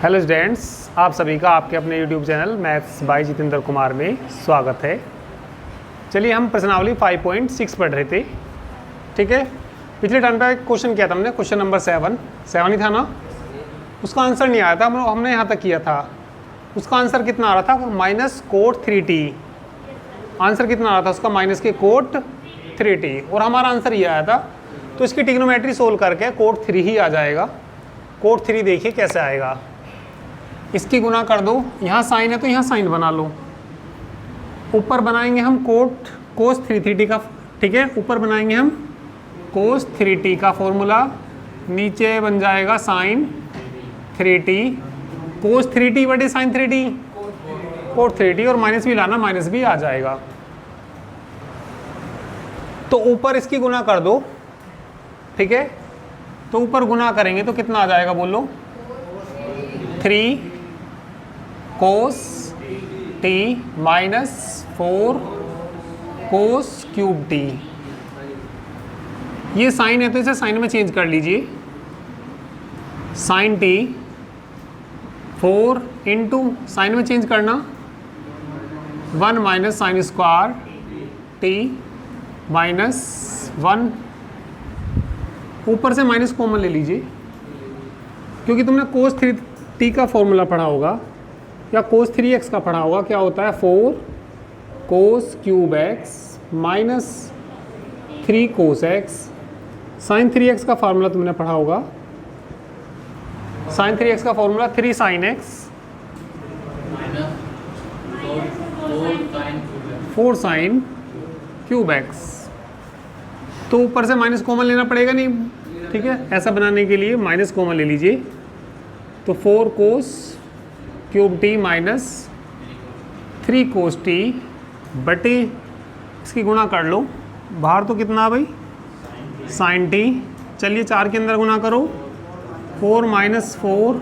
Hello students, आप सभी का आपके अपने YouTube channel maths by Jitendra Kumar में स्वागत है। चलिए हम प्रश्नावली 5.6 पढ़ रहे थे। ठीक है, पिछले टर्म पे क्वेश्चन किया था हमने, क्वेश्चन नंबर 7 ही था ना। उसका आंसर नहीं आया था, हमने यहाँ तक किया था। उसका आंसर कितना आ रहा था? Minus cot 3t। आंसर कितना आ रहा था उसका? माइनस के कोट 3t, और हमारा आंसर ये आया था। तो इसकी ट्रिग्नोमेट्री सोल्व करके कोट 3 ही आ जाएगा। कोट 3 देखिए कैसे आएगा। इसकी गुना कर दो, यहाँ साइन है तो यहाँ साइन बना लो। ऊपर बनाएंगे हम कोस 3t का, ठीक है, ऊपर बनाएंगे हम कोस 3t का फॉर्मूला, नीचे बन जाएगा साइन 3t। कोस 3t बटे साइन 3t, कोट 3t, और माइनस भी लाना, माइनस भी आ जाएगा। तो ऊपर इसकी गुना कर दो, ठीक है। तो ऊपर गुना करेंगे तो कितना आ जाएगा बोलो? 3 कोस t minus 4 cos cube t। ये साइन है तो इसे साइन में चेंज कर लीजिए। साइन t 4 इंटू साइन में चेंज करना 1 minus sign square t minus 1। ऊपर से माइनस कॉमन ले लीजिए, क्योंकि तुमने कोस 3t का फॉर्मूला पढ़ा होगा या कोस 3x का पढ़ा होगा। क्या होता है? 4 cos cube x minus 3 cos x। Sine 3x का फार्मूला तुमने पढ़ा होगा। साइन 3x का formula 3 sine x 4 sine cube x। तो ऊपर से माइनस कॉमन लेना पड़ेगा नहीं, ठीक है। ऐसा बनाने के लिए माइनस कॉमन ले लीजिए। तो 4 कोस क्यूब t माइनस 3 कोस t बटे, इसकी गुणा कर लो। बाहर तो कितना भाई? Sine t। चलिए 4 के अंदर गुणा करो। 4 minus 4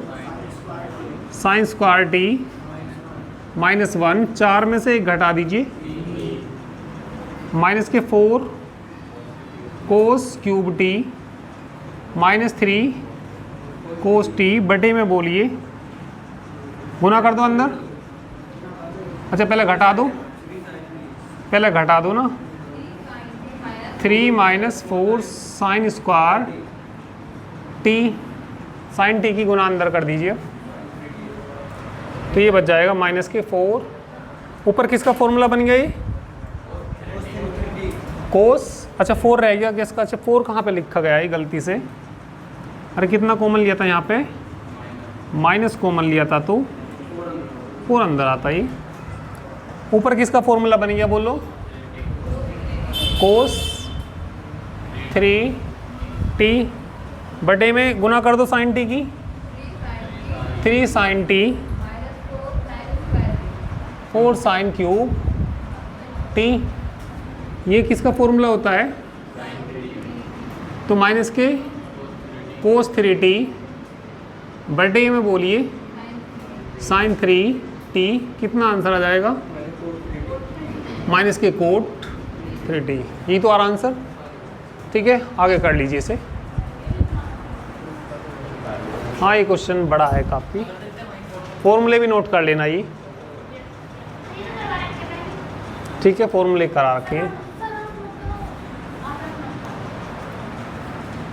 sine square t minus 1। 4 में से 1 घटा दीजिए, माइनस के 4 कोस क्यूब t माइनस 3 कोस t बटे में बोलिए, गुना कर दो अंदर। अच्छा पहले घटा दो ना। 3 minus 4 sine square t, sine t की गुना अंदर कर दीजिए। तो ये बच जाएगा माइनस के 4। ऊपर किसका फॉर्मूला बन गया ये? कोस। अच्छा 4 रह गया किसका? अच्छा 4 कहाँ पे लिखा गया है गलती से? अरे कितना कॉमन लिया था यहाँ पे? माइनस कॉमन लिया था तो 4 अंदर आता ही। ऊपर किसका फॉर्मूला बन गया बोलो? कोस 3t बटे में गुना कर दो साइन t की, 3 sine t 4 sine cube t। ये किसका फॉर्मूला होता है? तो माइनस के कोस 3t बटे में बोलिए साइन 3t। कितना आंसर आ जाएगा? माइनस के कोट 3t। यही तो आ रहा आंसर, ठीक है। आगे कर लीजिए इसे। हाँ ये क्वेश्चन बड़ा है काफ़ी, फॉर्मूले भी नोट कर लेना ये, ठीक है। फॉर्मूले करा रखे हैं,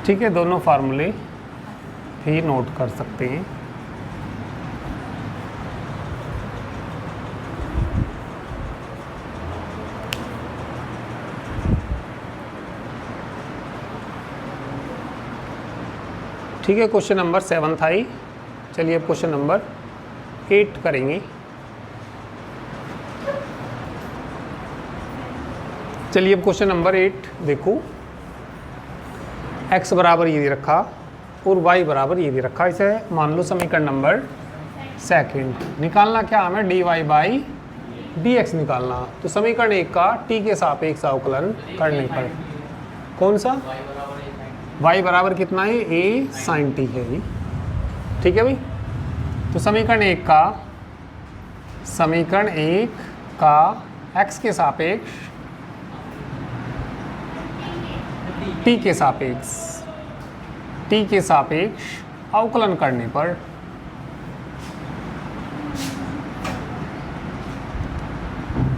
ठीक है। दोनों फार्मूले भी नोट कर सकते हैं। ठीक है, क्वेश्चन नंबर 7 था ही। चलिए अब क्वेश्चन नंबर 8 करेंगे। चलिए अब क्वेश्चन नंबर 8 देखो। x बराबर ये दे रखा और y बराबर ये दे रखा। इसे मान लो समीकरण नंबर 2। निकालना क्या हमें? dy बाई dx निकालना। तो समीकरण 1 का t के सापेक्ष अवकलन करने पर कौन सा? y बराबर कितना है? a साइन t है ये, ठीक है भाई। तो समीकरण 1 का x के सापेक्ष t के सापेक्ष अवकलन करने पर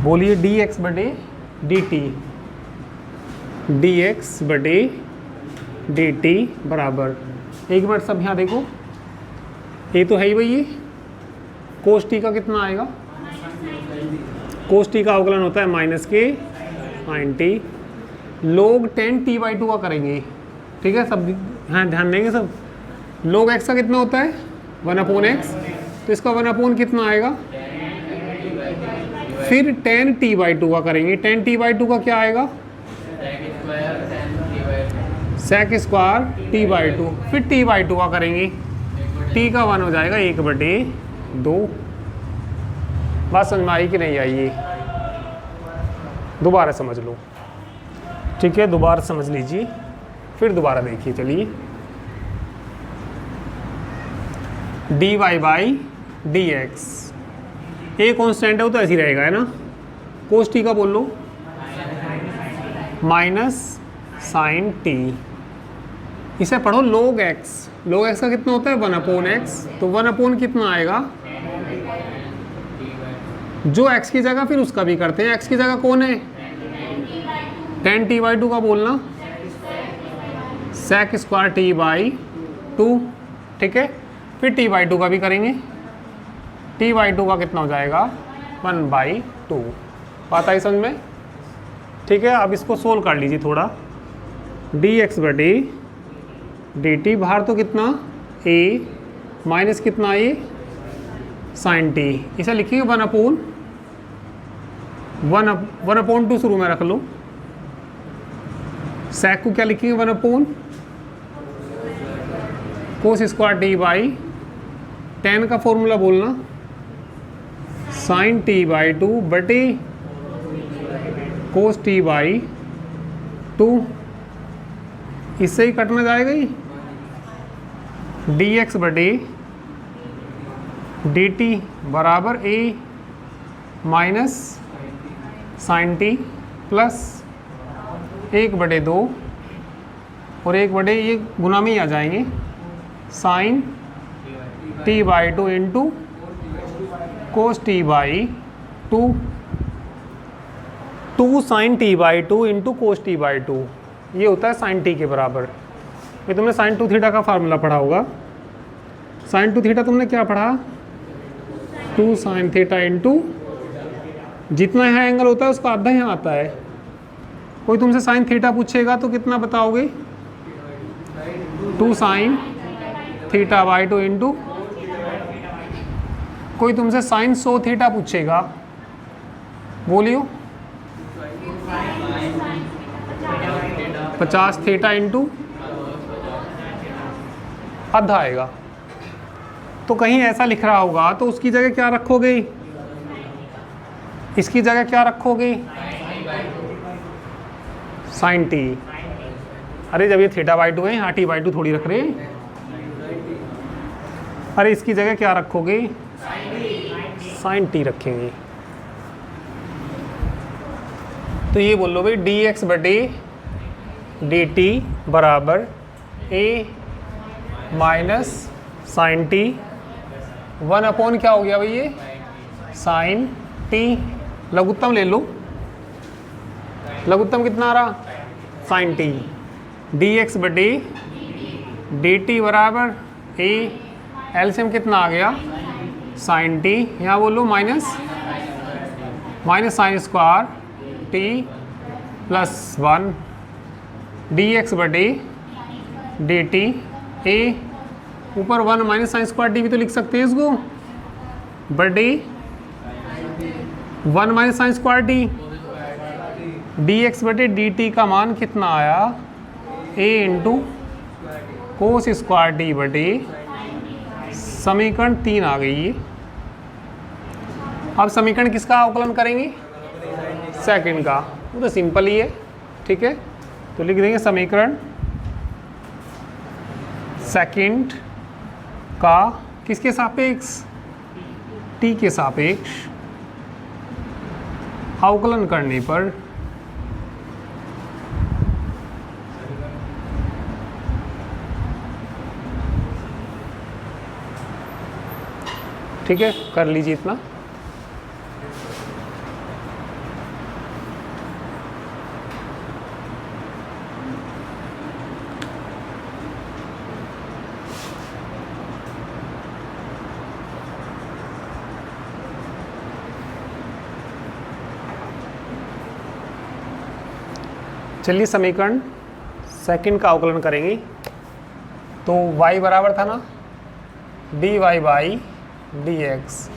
बोलिए डी एक्स बटे डी टी, डी एक्स बटे डी टी बराबर, एक मिनट सब यहाँ देखो, ये तो है ही भाई, ये कोस टी का कितना आएगा, कोस टी का अवकलन होता है माइनस के साइन टी, लोग 10t/2 का करेंगे, ठीक है सब, हाँ ध्यान देंगे सब। लोग x का कितना होता है 1/x, तो इसका 1/ कितना आएगा, फिर 10t/2 का करेंगे, 10t/2 का क्या आएगा, sec स्क्वायर t/2, फिर t/2 का करेंगे, t का 1 हो जाएगा 1/2। बात समझ में आई कि नहीं आई, ये दोबारा समझ लो, ठीक है दोबारा समझ लीजिए, फिर दोबारा देखिए। चलिए dy by D X, a constant है वो तो ऐसे ही रहेगा है ना, कोस टी का बोल लो माइनस साइन टी, इसे पढ़ो लोग एक्स, लोग एक्स का कितना होता है 1/x, तो 1/ कितना आएगा, जो x की जगह फिर उसका भी करते हैं, x की जगह कौन है 10t/2 का बोलना, sec स्क्वायर t/2, ठीक है, फिर t/2 का भी करेंगे, t/2 का कितना हो जाएगा 1/2, बात आई समझ में, ठीक है। अब इसको सोल्व कर लीजिए थोड़ा, dx बटे dt, बाहर तो कितना a माइनस कितना a साइन टी, इसे लिखेंगे 1/2 शुरू में रख लो, sec को क्या लिखेंगे 1/, कोस स्क्वायर t/10 का फॉर्मूला बोलना, साइन t/2 बटे कोस t/2, इससे ही कटना जाएगा ही, dx बटे dt बराबर a minus sine T plus 1/2 और 1/, ये गुना में ही आ जाएंगे, sine t/2 into cos t/2, 2 sine t/2 into cos t/2, ये होता है साइन टी के बराबर। ये तुमने साइन 2 थीटा का फार्मूला पढ़ा होगा, साइन 2 थीटा तुमने क्या पढ़ा, 2 साइन थीटा इंटू, जितना यहाँ एंगल होता है उसका आधा यहाँ आता है, कोई तुमसे साइन थीटा पूछेगा तो कितना बताओगे 2 साइन θ/2 इंटू, कोई तुमसे साइन 100 थीटा पूछेगा, बोलियो 50 थीटा इंटू आधा आएगा, तो कहीं ऐसा लिख रहा होगा तो उसकी जगह क्या रखोगे, इसकी जगह क्या रखोगे साइन टी, अरे जब ये θ/2 है यहाँ t/2 थोड़ी रख रहे हैं, अरे इसकी जगह क्या रखोगे साइन टी रखेंगे, तो ये बोल लो भाई dx बटे dt बराबर a माइनस साइन टी, 1/ क्या हो गया भाई ये साइन टी, लघुत्तम ले लो, लघुत्तम कितना आ रहा साइन टी, dx बटे dt बराबर a, एलसीएम कितना आ गया साइन टी, यहाँ बोलो minus sine square T plus 1, dx बटे dt a, ऊपर 1 माइनस साइन स्क्वायर टी भी तो लिख सकते हैं इसको, बटे 1 minus sine square T, dx बटे dt का मान कितना आया a into cos square t बटे, समीकरण 3 आ गई ये। अब समीकरण किसका अवकलन करेंगे सेकंड का, वो तो सिंपल ही है, ठीक है, तो लिख देंगे समीकरण सेकंड का किसके सापेक्ष टी के सापेक्ष अवकलन करने पर ठीक है, कर लीजिए इतना। चलिए समीकरण सेकंड का अवकलन करेंगे। तो y बराबर था ना dy by D X,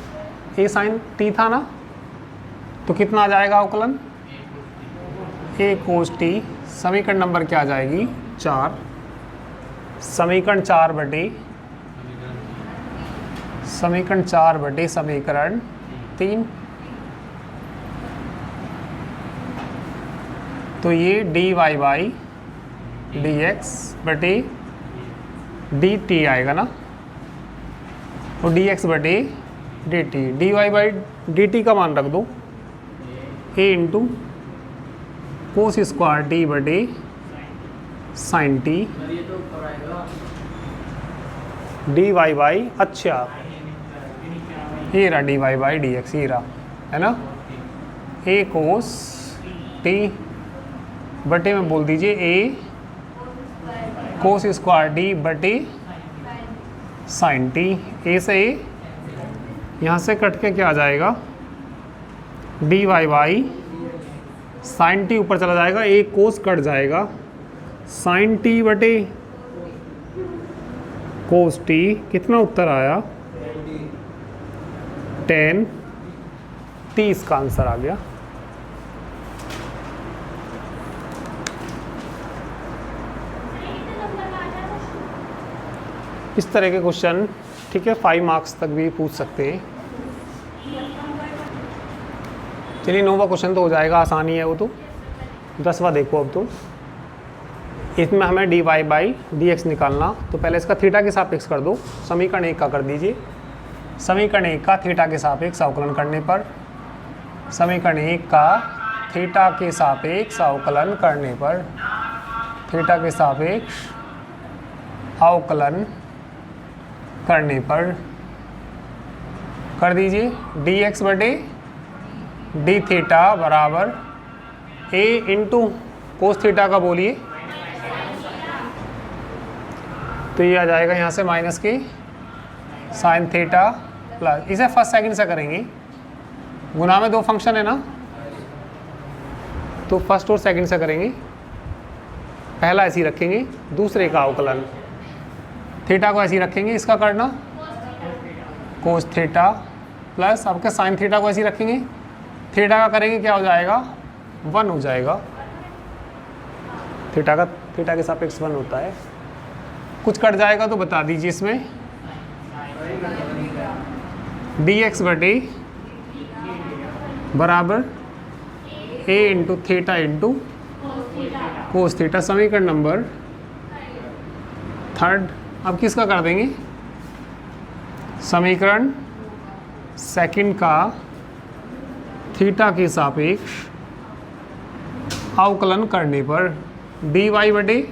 A sine t था ना, तो कितना आ जाएगा अवकलन a कोस t। समीकरण नंबर क्या आ जाएगी 4, समीकरण 4 बटे समीकरण 3। तो ये dy बाई डी एक्स बटे डी टी आएगा ना, और डी एक्स बटे d t. D Y by d t का मान रख दो a into cos square t बटे sine t D Y by, अच्छा ये रहा d Y by D x, ये रहा है ना, a कोस टी बटे में बोल दीजिए a कोस स्क्वायर डी बटे साइन टी। ए से ए यहाँ से कट के क्या आ जाएगा D Y by sine T ऊपर चला जाएगा, ए कोस कट जाएगा, साइन टी बटे कोस टी। कितना उत्तर आया 10 टी, इसका आंसर आ गया। इस तरह के क्वेश्चन ठीक है 5 मार्क्स तक भी पूछ सकते हैं। चलिए 9वां क्वेश्चन तो हो जाएगा, आसानी है वो तो। 10वां देखो अब तो, इसमें हमें D Y by D X निकालना। तो पहले इसका थीटा के सापेक्ष कर दो, समीकरण 1 का कर दीजिए। समीकरण 1 का थीटा के सापेक्ष अवकलन करने पर, समीकरण 1 का थीटा के सापेक्ष अवकलन करने पर, थीटा के सापेक्ष अवकलन करने पर कर दीजिए डी एक्स बटे डी थीटा बराबर a इंटू कोस थीटा का बोलिए, तो ये आ जाएगा यहाँ से माइनस के साइन थीटा प्लस, इसे फर्स्ट सेकंड से करेंगे, गुना में 2 फंक्शन है ना, तो फर्स्ट और सेकंड से करेंगे। पहला ऐसे ही रखेंगे, दूसरे का अवकलन थीटा को ऐसे ही रखेंगे, इसका करना कोस थीटा प्लस आपका साइन थीटा को ऐसे ही रखेंगे, थीटा का करेंगे क्या हो जाएगा 1 हो जाएगा। थीटा के सापेक्ष 1 होता है। कुछ कट जाएगा तो बता दीजिए इसमें, डी एक्स बटे बराबर a into theta into cos theta. समीकरण नंबर 3। अब किसका कर देंगे, समीकरण 2 का थीटा के सापेक्ष अवकलन करने पर डी वाई बटे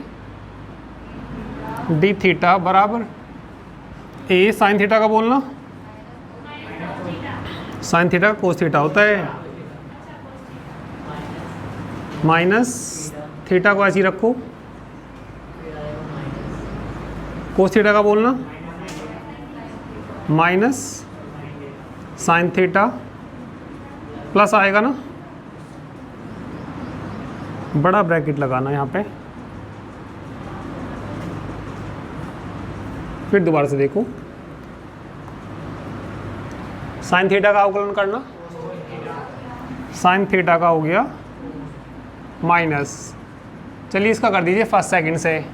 डी थीटा बराबर a साइन थीटा का बोलना, साइन थीटा का कोस थीटा होता है, माइनस थीटा को ऐसे ही रखो, कोस थीटा का बोलना माइनस साइन थीटा प्लस आएगा ना, बड़ा ब्रैकेट लगाना यहाँ पे। फिर दोबारा से देखो, साइन थीटा का अवकलन करना, साइन थीटा का हो गया माइनस, चलिए इसका कर दीजिए फर्स्ट सेकंड से,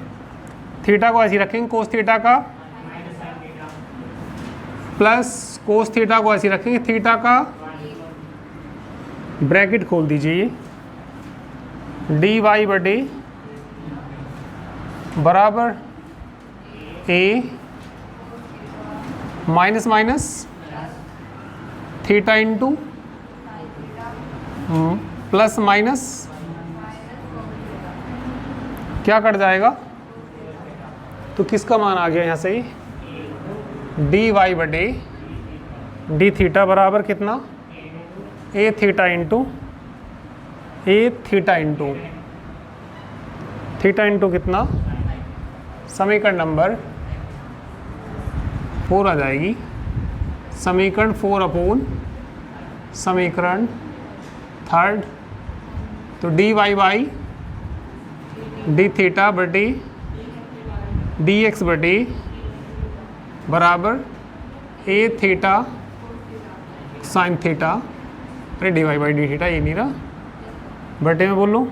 थीटा को ऐसे रखेंगे कोस थीटा का प्लस कोस थीटा को ऐसे रखेंगे, थीटा का ब्रैकेट खोल दीजिए, डी वाई बटे बराबर a minus minus theta into plus minus, क्या कट जाएगा तो किसका मान आ गया यहाँ से डी वाई बटे डी थीटा बराबर कितना ए थीटा इंटू थीटा इंटू कितना, समीकरण नंबर 4 आ जाएगी। समीकरण 4 अपॉन समीकरण 3, तो D Y by D theta बटे डी एक्स बटे बराबर ए थीटा साइन थीटा, अरे D Y by D theta ये नहीं रहा बटे में बोल लो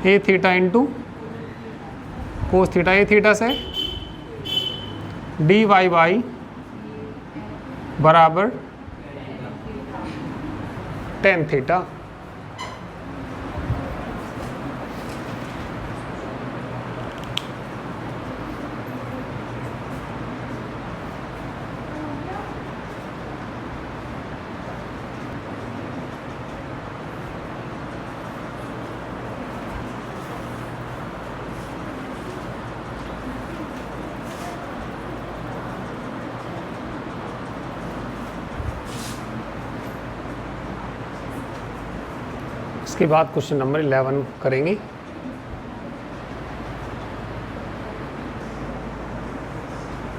A theta into cos theta, A theta से डी वाई बाई बराबर टेन थीटा। इसके बाद क्वेश्चन नंबर 11 करेंगे।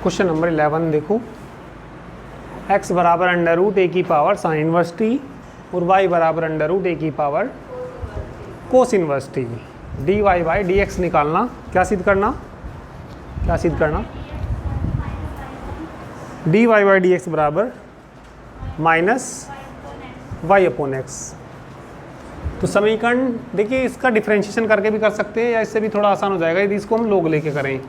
क्वेश्चन नंबर 11 देखो, x बराबर अंडर रूट ए की पावर साइन इनवर्स टी और y बराबर अंडर रूट ए की power cos inverse T, D Y by D X निकालना। क्या सिद्ध करना, क्या सिद्ध करना, D Y by D X बराबर माइनस वाई अपॉन एक्स। तो समीकरण देखिए, इसका डिफरेंशिएशन करके भी कर सकते हैं या इससे भी थोड़ा आसान हो जाएगा यदि इसको हम लोग लेके करें।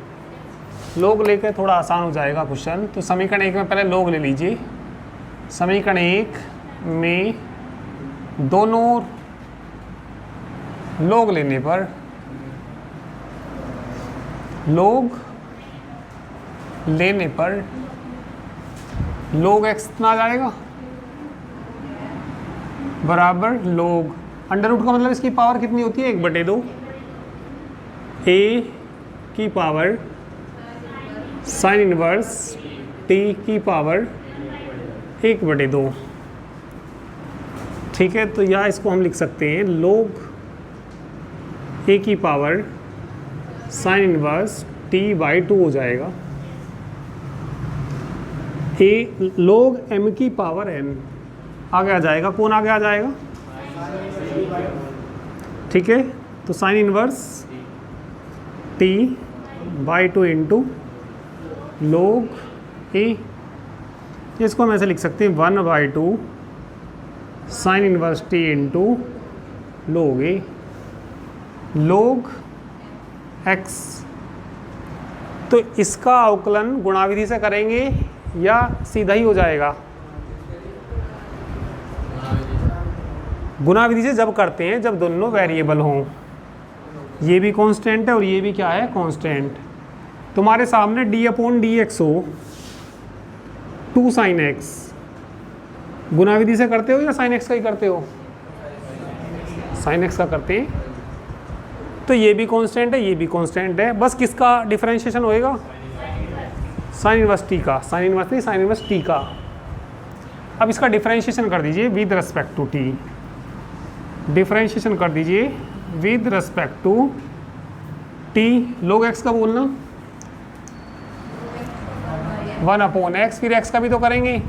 लोग लेके थोड़ा आसान हो जाएगा क्वेश्चन। तो समीकरण 1 में पहले लोग ले लीजिए। समीकरण 1 में दोनों लोग लेने पर लोग एक्स कितना आ जाएगा बराबर लोग अंडर रूट का मतलब इसकी पावर कितनी होती है 1/2 ए की पावर साइन इनवर्स टी की पावर 1/2। ठीक है, तो यहाँ इसको हम लिख सकते हैं लोग ए की power sine inverse t by 2 हो जाएगा। ए लोग एम की पावर एन आगे आ जाएगा। कौन आगे आ जाएगा, ठीक है, तो sine inverse t by 2 into log a, इसको हम ऐसे लिख सकते हैं 1/2 sign inverse T into log ए लोग एक्स। तो इसका अवकलन गुणा विधि से करेंगे या सीधा ही हो जाएगा। गुणा विधि से जब करते हैं जब दोनों वेरिएबल हों, ये भी कांस्टेंट है और ये भी क्या है कांस्टेंट। तुम्हारे सामने डी अपॉन डी एक्स हो 2 साइन एक्स, गुणा विधि से करते हो या साइन एक्स का ही करते हो, साइन एक्स का करते हैं। तो ये भी कांस्टेंट है ये भी कांस्टेंट है, बस किसका डिफरेंशिएशन होएगा, साइन इनवर्स टी का, साइन इनवर्स नहीं साइन इनवर्स टी का। अब इसका डिफरेंशिएशन कर दीजिए with respect to T, differentiation कर दीजिए with respect to T. Log X का बोलना 1/x, फिर x का भी तो करेंगे,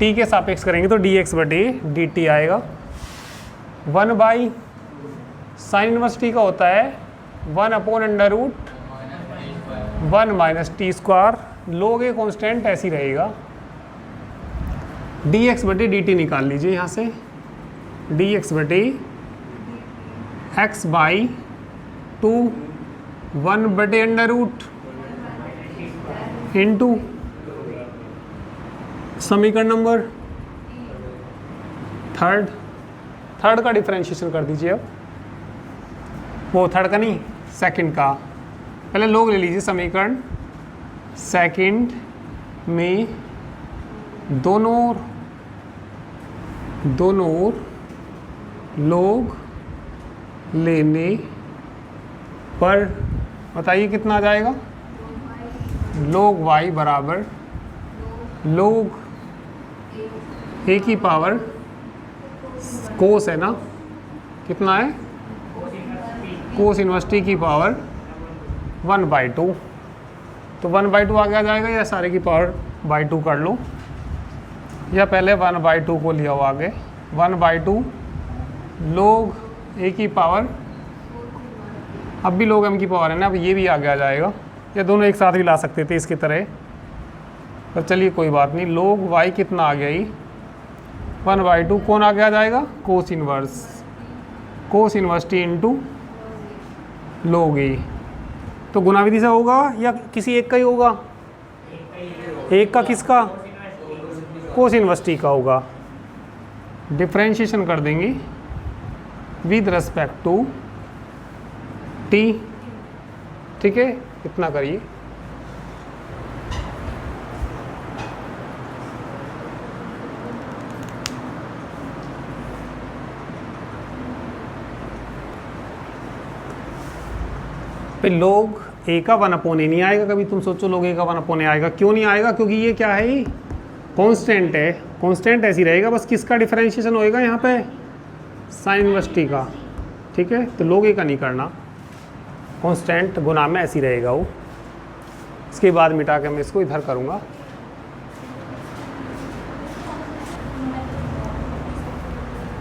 t के सापेक्ष करेंगे तो dx बटे dt आएगा। 1 बाई साइन इनवर्स टी का होता है 1/√1 माइनस टी स्क्वायर। लोग ए कॉन्स्टेंट ऐसी रहेगा। dx बटे dt निकाल लीजिए यहाँ से, dx बटे x बाई 2 1/√, इंटू समीकरण नंबर थर्ड का डिफरेंशिएशन कर दीजिए। अब वो थर्ड का नहीं सेकंड का, पहले लोग ले लीजिए। समीकरण सेकंड में दोनों लोग लेने पर बताइए कितना आ जाएगा। लोग y बराबर लोग a की पावर कोस है ना, कितना है कोस इनवर्स टी की पावर 1/2। तो 1/2 आगे आ जाएगा या सारे की पावर बाई 2 कर लो, या पहले 1/2 को लिया हो आगे। 1/2 लोग ए की पावर, अब भी log m की पावर है ना, अब ये भी आगे आ जाएगा, या दोनों एक साथ भी ला सकते थे इसकी तरह, पर चलिए कोई बात नहीं। log y कितना आ गया ही 1/2, कौन आगे आ जाएगा, cos inverse t into log a। तो गुना विधि से होगा या किसी एक का ही होगा, एक का किसका, कोस इनवर्स t का होगा। डिफ्रेंशिएशन कर देंगे विद रेस्पेक्ट टू t, ठीक है, इतना करिए। पे log a का 1/a नहीं आएगा कभी, तुम सोचो log a का 1/a आएगा, क्यों नहीं आएगा, क्योंकि ये क्या है, कांस्टेंट है, कांस्टेंट ऐसी रहेगा, बस किसका डिफरेंशिएशन होएगा यहाँ पे, साइन इनवर्स t का, ठीक है। तो log a का नहीं करना, कांस्टेंट गुना में ऐसी रहेगा वो। इसके बाद मिटा के मैं इसको इधर करूँगा,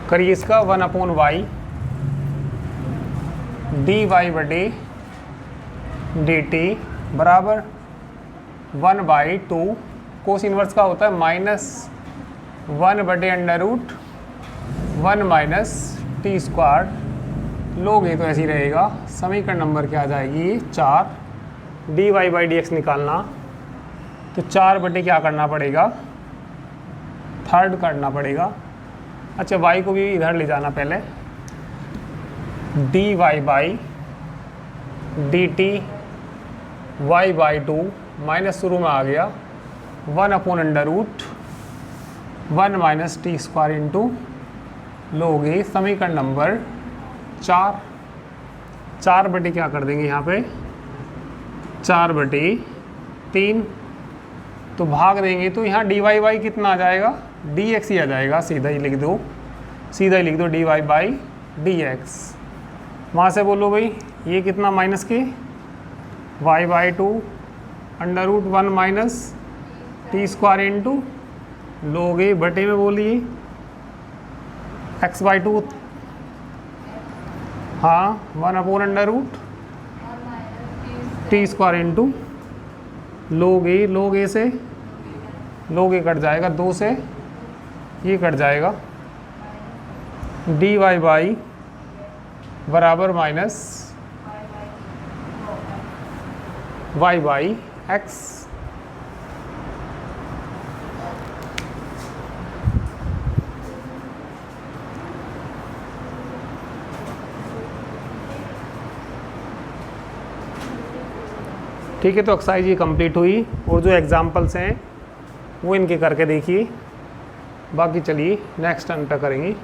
करिए इसका 1/y dy/dt बराबर 1/2, कोस इनवर्स का होता है -1/√1 minus T square, log a तो ऐसे ही रहेगा। समीकरण नंबर क्या आ जाएगी, 4। dy/dx निकालना, तो 4 क्या करना पड़ेगा, थर्ड करना पड़ेगा। अच्छा y को भी इधर ले जाना पहले, dy/dt y/2 माइनस शुरू में आ गया 1/√1 minus T square into log a। समीकरण नंबर 4। 4 क्या कर देंगे यहाँ पे, 4/3, तो भाग देंगे तो यहाँ dy/y कितना आ जाएगा, dx ही आ जाएगा, सीधा ही लिख दो dy/dx। वहाँ से बोलो भाई ये कितना माइनस के y/2 √1 minus T square into log a बटे में बोलिए x/2, हाँ 1/√t square into log a से log a कट जाएगा, 2 से ये कट जाएगा, dy/y बराबर माइनस y/x। ठीक है, तो एक्सरसाइज ये कंप्लीट हुई, और जो एग्जाम्पल्स हैं वो इनके करके देखिए, बाकी चलिए नेक्स्ट टर्न पे करेंगे।